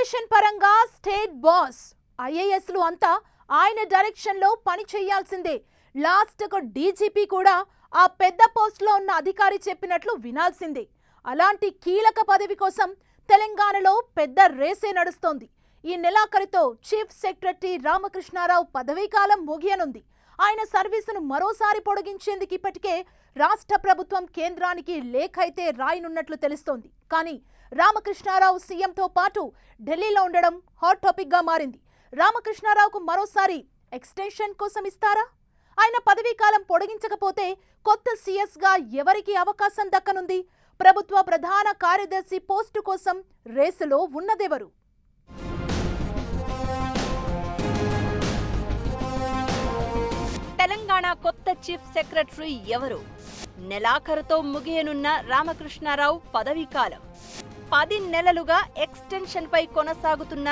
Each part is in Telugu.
ఎడ్యుకేషన్ పరంగా స్టేట్ బాస్ ఐఏఎస్లు అంతా ఆయన డైరెక్షన్ లో పని చేయాల్సిందే. లాస్ట్ ఒక డీజీపీ కూడా ఆ పెద్ద పోస్ట్ లో ఉన్న అధికారి చెప్పినట్లు వినాల్సిందే. అలాంటి కీలక పదవి కోసం తెలంగాణలో పెద్ద రేసే నడుస్తోంది. ఈ నెలాఖరుతో చీఫ్ సెక్రటరీ రామకృష్ణారావు పదవీకాలం ముగియనుంది. ఆయన సర్వీసును మరోసారి పొడిగించేందుకు ఇప్పటికే రాష్ట్ర ప్రభుత్వం కేంద్రానికి లేఖ అయితే రాయనున్నట్లు తెలుస్తోంది. కానీ రామకృష్ణారావు సీఎంతో పాటు ఢిల్లీలో ఉండడం హాట్ టాపిక్ గా మారింది. రామకృష్ణారావుకు మరోసారి ఎక్స్టెన్షన్ కోసం ఇస్తారా? ఆయన పదవీకాలం పొడిగించకపోతే కొత్త సీఎస్ గా ఎవరికి అవకాశం దక్కనుంది? ప్రభుత్వ ప్రధాన కార్యదర్శి పోస్టు కోసం రేసులో ఉన్నదెవరు? తెలంగాణ కొత్త చీఫ్ సెక్రటరీ ఎవరు? నెలాఖరుతో ముగియనున్న రామకృష్ణారావు పదవీకాలం. 10 నెలలుగా ఎక్స్టెన్షన్ పై కొనసాగుతున్న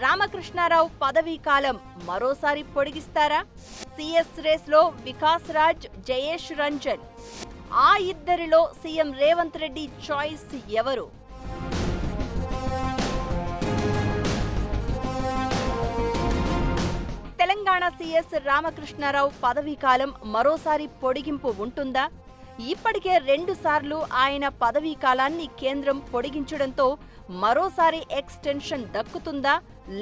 రామకృష్ణారావు పదవీకాలం మరోసారి పొడిగిస్తారా? సీఎస్ రేస్ లో వికాస్ రాజ్, జయేష్ రంజన్, ఆ ఇద్దరిలో సీఎం రేవంత్ రెడ్డి చాయిస్ ఎవరు? తెలంగాణ సీఎస్ రామకృష్ణారావు పదవీకాలం మరోసారి పొడిగింపు ఉంటుందా? ఇప్పటికే 2 సార్లు ఆయన పదవీకాలాన్ని కేంద్రం పొడిగించడంతో మరోసారి ఎక్స్టెన్షన్ దక్కుతుందా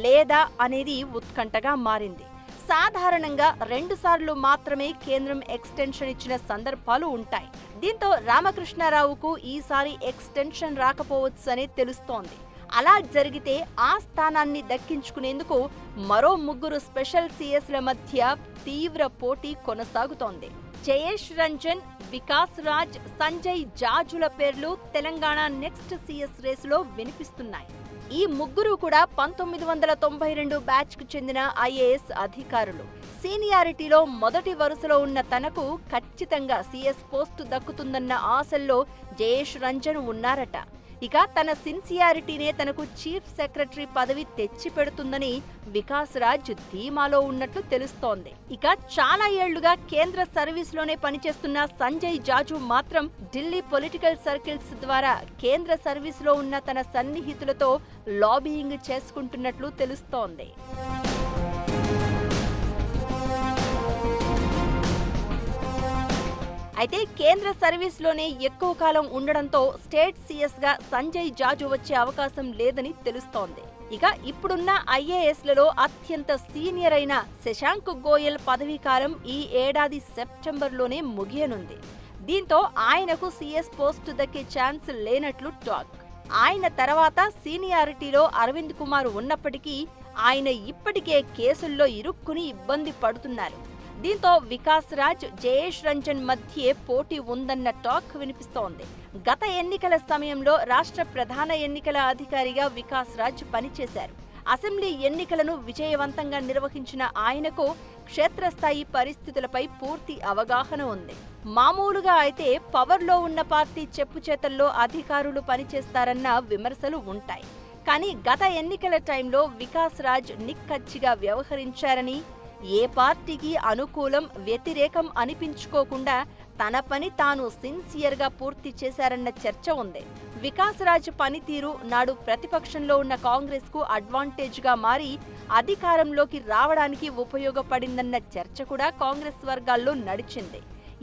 లేదా అనేది ఉత్కంఠగా మారింది. సాధారణంగా 2 సార్లు మాత్రమే కేంద్రం ఎక్స్టెన్షన్ ఇచ్చిన సందర్భాలు ఉంటాయి. దీంతో రామకృష్ణారావుకు ఈసారి ఎక్స్టెన్షన్ రాకపోవచ్చని తెలుస్తోంది. అలా జరిగితే ఆ స్థానాన్ని దక్కించుకునేందుకు మరో 3 స్పెషల్ సీఎస్ల మధ్య తీవ్ర పోటీ కొనసాగుతోంది. జయేష్ రంజన్, వికాస్ రాజ్, సంజయ్ జాజుల పేర్లు తెలంగాణ నెక్స్ట్ సీఎస్ రేసులో వినిపిస్తున్నాయి. ఈ 3 కూడా 1992 బ్యాచ్ కు చెందిన ఐఏఎస్ అధికారులు. సీనియారిటీలో మొదటి వరుసలో ఉన్న తనకు ఖచ్చితంగా సీఎస్ పోస్టు దక్కుతుందన్న ఆశల్లో జయేష్ రంజన్ ఉన్నారట. ఇక తన సిన్సియారిటీనే తనకు చీఫ్ సెక్రటరీ పదవి తెచ్చి పెడుతుందని వికాస్ రాజ్ ధీమాలో ఉన్నట్లు తెలుస్తోంది. ఇక చాలా ఏళ్లుగా కేంద్ర సర్వీస్లోనే పనిచేస్తున్న సంజయ్ జాజు మాత్రం ఢిల్లీ పొలిటికల్ సర్కిల్స్ ద్వారా కేంద్ర సర్వీస్లో ఉన్న తన సన్నిహితులతో లాబీయింగ్ చేసుకుంటున్నట్లు తెలుస్తోంది. అయితే కేంద్ర సర్వీస్లోనే ఎక్కువ కాలం ఉండడంతో స్టేట్ సీఎస్ గా సంజయ్ జాజు వచ్చే అవకాశం లేదని తెలుస్తోంది. ఇక ఇప్పుడున్న ఐఏఎస్లలో అత్యంత సీనియర్ అయిన శశాంక్ గోయల్ పదవీకాలం ఈ ఏడాది సెప్టెంబర్లోనే ముగియనుంది. దీంతో ఆయనకు సీఎస్ పోస్టు దక్కే ఛాన్స్ లేనట్లు టాక్. ఆయన తర్వాత సీనియారిటీలో అరవింద్ కుమార్ ఉన్నప్పటికీ ఆయన ఇప్పటికే కేసుల్లో ఇరుక్కుని ఇబ్బంది పడుతున్నారు. దీంతో వికాస్ రాజ్, జయేష్ రంజన్ మధ్య పోటీ ఉందన్న టాక్ వినిపిస్తోంది. గత ఎన్నికల సమయంలో రాష్ట్ర ప్రధాన ఎన్నికల అధికారిగా వికాస్ రాజ్ పనిచేశారు. అసెంబ్లీ ఎన్నికలను విజయవంతంగా నిర్వహించిన ఆయనకు క్షేత్రస్థాయి పరిస్థితులపై పూర్తి అవగాహన ఉంది. మామూలుగా అయితే పవర్లో ఉన్న పార్టీ చెప్పుచేతల్లో అధికారులు పనిచేస్తారన్న విమర్శలు ఉంటాయి. కానీ గత ఎన్నికల టైంలో వికాస్ రాజ్ నిక్కచ్చిగా వ్యవహరించారని, ఏ పార్టీకి అనుకూలం వ్యతిరేకం అనిపించుకోకుండా తన పని తాను సిన్సియర్గా పూర్తి చేశారన్న చర్చ ఉంది. వికాస్ రాజ్ పనితీరు నాడు ప్రతిపక్షంలో ఉన్న కాంగ్రెస్ కు అడ్వాంటేజ్ గా మారి అధికారంలోకి రావడానికి ఉపయోగపడిందన్న చర్చ కూడా కాంగ్రెస్ వర్గాల్లో నడిచింది.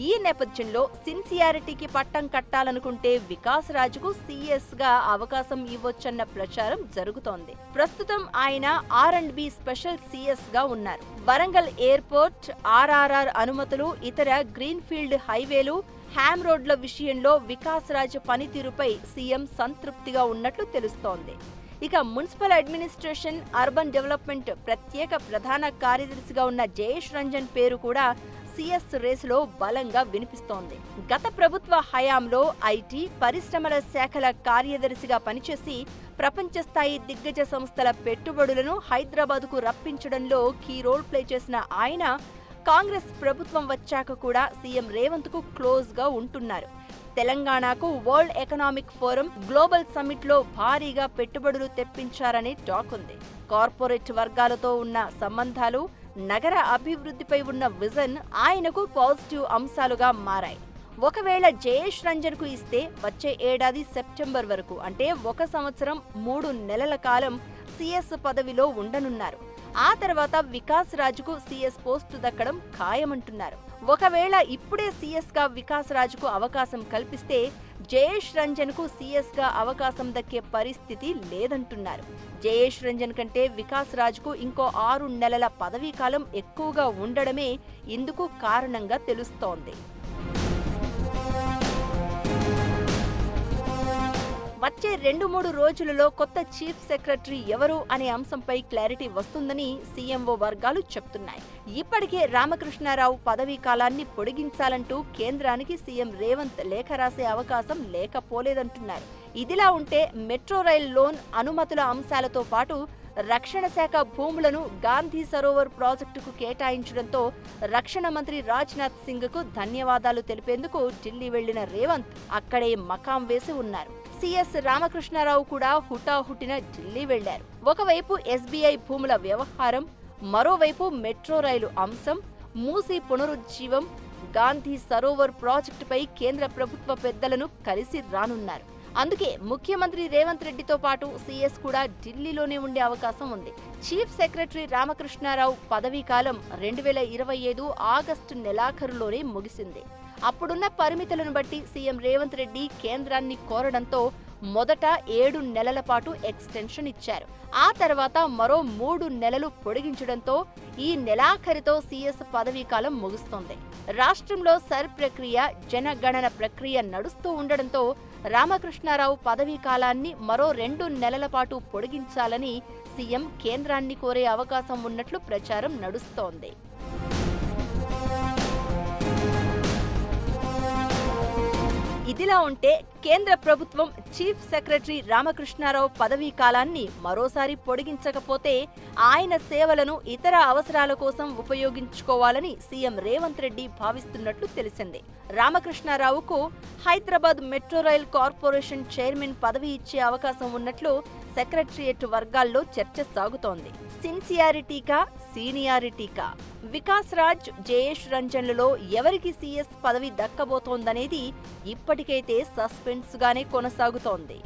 ఈ నేపథ్యంలో సిన్సియారిటీకి పట్టం కట్టాలనుకుంటే వికాస్ రాజుకు సీఎస్ గా అవకాశం ఇవ్వొచ్చన్న ప్రచారం జరుగుతోంది. ప్రస్తుతం ఆయన R&B స్పెషల్ సీఎస్ గా ఉన్నారు. వరంగల్ ఎయిర్పోర్ట్, RRR అనుమతులు, ఇతర గ్రీన్ఫీల్డ్ హైవేలు, హ్యామ్ రోడ్ల విషయంలో వికాస్ రాజ్ పనితీరుపై సీఎం సంతృప్తిగా ఉన్నట్లు తెలుస్తోంది. ఇక మున్సిపల్ అడ్మినిస్ట్రేషన్, అర్బన్ డెవలప్మెంట్ ప్రత్యేక ప్రధాన కార్యదర్శిగా ఉన్న జయేష్ రంజన్ పేరు కూడా సీఎస్ రేసులో బలంగా వినిపిస్తోంది. గత ప్రభుత్వ హయాంలో ఐటీ, పరిశ్రమల శాఖల కార్యదర్శిగా పనిచేసి ప్రపంచ స్థాయి దిగ్గజ సంస్థల పెట్టుబడులను హైదరాబాద్కు రప్పించడంలో కీ రోల్ ప్లే చేసిన ఆయన కాంగ్రెస్ ప్రభుత్వం వచ్చాక కూడా సీఎం రేవంత్ కు క్లోజ్ గా ఉంటున్నారు. తెలంగాణకు world economic forum, global summit లో భారీగా పెట్టుబడులు తెప్పించారనే టాక్ ఉంది. కార్పొరేట్ వర్గాలతో ఉన్న సంబంధాలు, నగర అభివృద్ధిపై ఉన్న విజన్ ఆయనకు పాజిటివ్ అంశాలుగా మారాయి. ఒకవేళ జయేష్ రంజన్ కు ఇస్తే వచ్చే ఏడాది సెప్టెంబర్ వరకు అంటే 1 సంవత్సరం 3 నెలల కాలం సీఎస్ పదవిలో ఉండనున్నారు. ఆ తర్వాత వికాస్ రాజుకు సీఎస్ పోస్టు దక్కడం ఖాయమంటున్నారు. ఒకవేళ ఇప్పుడే సీఎస్ గా వికాస్ రాజుకు అవకాశం కల్పిస్తే జయేష్ రంజన్ కు సీఎస్ గా అవకాశం దక్కే పరిస్థితి లేదంటున్నారు. జయేష్ రంజన్ కంటే వికాస్ రాజుకు ఇంకో 6 నెలల పదవీ కాలం ఎక్కువగా ఉండడమే ఇందుకు కారణంగా తెలుస్తోంది. వచ్చే 2-3 రోజులలో కొత్త చీఫ్ సెక్రటరీ ఎవరు అనే అంశంపై క్లారిటీ వస్తుందని సీఎంఓ వర్గాలు చెప్తున్నాయి. ఇప్పటికే రామకృష్ణారావు పదవీ కాలాన్ని పొడిగించాలంటూ కేంద్రానికి సీఎం రేవంత్ లేఖ రాసే అవకాశం లేకపోలేదంటున్నారు. ఇదిలా ఉంటే మెట్రో రైల్ లోన్ అనుమతుల అంశాలతో పాటు రక్షణ శాఖ భూములను గాంధీ సరోవర్ ప్రాజెక్టుకు కేటాయించడంతో రక్షణ మంత్రి రాజ్నాథ్ సింగ్ కు ధన్యవాదాలు తెలిపేందుకు ఢిల్లీ వెళ్లిన రేవంత్ అక్కడే మకాం వేసి ఉన్నారు. సీఎస్ రామకృష్ణారావు కూడా హుటాహుటిన ఢిల్లీ వెళ్లారు. ఒకవైపు ఎస్బీఐ భూముల వ్యవహారం, మరోవైపు మెట్రో రైలు అంశం, మూసీ పునరుజ్జీవం, గాంధీ సరోవర్ ప్రాజెక్టుపై కేంద్ర ప్రభుత్వ పెద్దలను కలిసి రానున్నారు. అందుకే ముఖ్యమంత్రి రేవంత్ రెడ్డితో పాటు సీఎస్ కూడా ఢిల్లీలోనే ఉండే అవకాశం ఉంది. చీఫ్ సెక్రటరీ రామకృష్ణారావు పదవీ కాలం 2025 ఆగస్టు నెలాఖరులోనే ముగిసింది. అప్పుడున్న పరిమితులను బట్టి సీఎం రేవంత్ రెడ్డి కేంద్రాన్ని కోరడంతో మొదట 7 నెలల పాటు ఎక్స్టెన్షన్ ఇచ్చారు. ఆ తర్వాత మరో 3 నెలలు పొడిగించడంతో ఈ నెలాఖరితో సీఎస్ పదవీ కాలం ముగుస్తోంది. రాష్ట్రంలో సర్ ప్రక్రియ, జనగణన ప్రక్రియ నడుస్తూ ఉండడంతో రామకృష్ణారావు పదవీ కాలాన్ని మరో 2 నెలల పాటు పొడిగించాలని సీఎం కేంద్రాన్ని కోరే అవకాశం ఉన్నట్లు ప్రచారం నడుస్తోంది. ఇదిలా ఉంటే కేంద్ర ప్రభుత్వం చీఫ్ సెక్రటరీ రామకృష్ణారావు పదవీ కాలాన్ని మరోసారి పొడిగించకపోతే ఆయన సేవలను ఇతర అవసరాల కోసం ఉపయోగించుకోవాలని సీఎం రేవంత్ రెడ్డి భావిస్తున్నట్లు తెలిసింది. రామకృష్ణారావుకు Hyderabad metro rail corporation chairman పదవి ఇచ్చే అవకాశం ఉన్నట్లు సెక్రటరియట్ వర్గాల్లో చర్చ సాగుతోంది. సిన్సియారిటీకా, సీనియారిటీకా? వికాస్ రాజ్, జయేష్ రంజన్లలో ఎవరికి సీఎస్ పదవి దక్కబోతోందనేది ఇప్పటికైతే సస్పెన్స్ గానే కొనసాగుతోంది.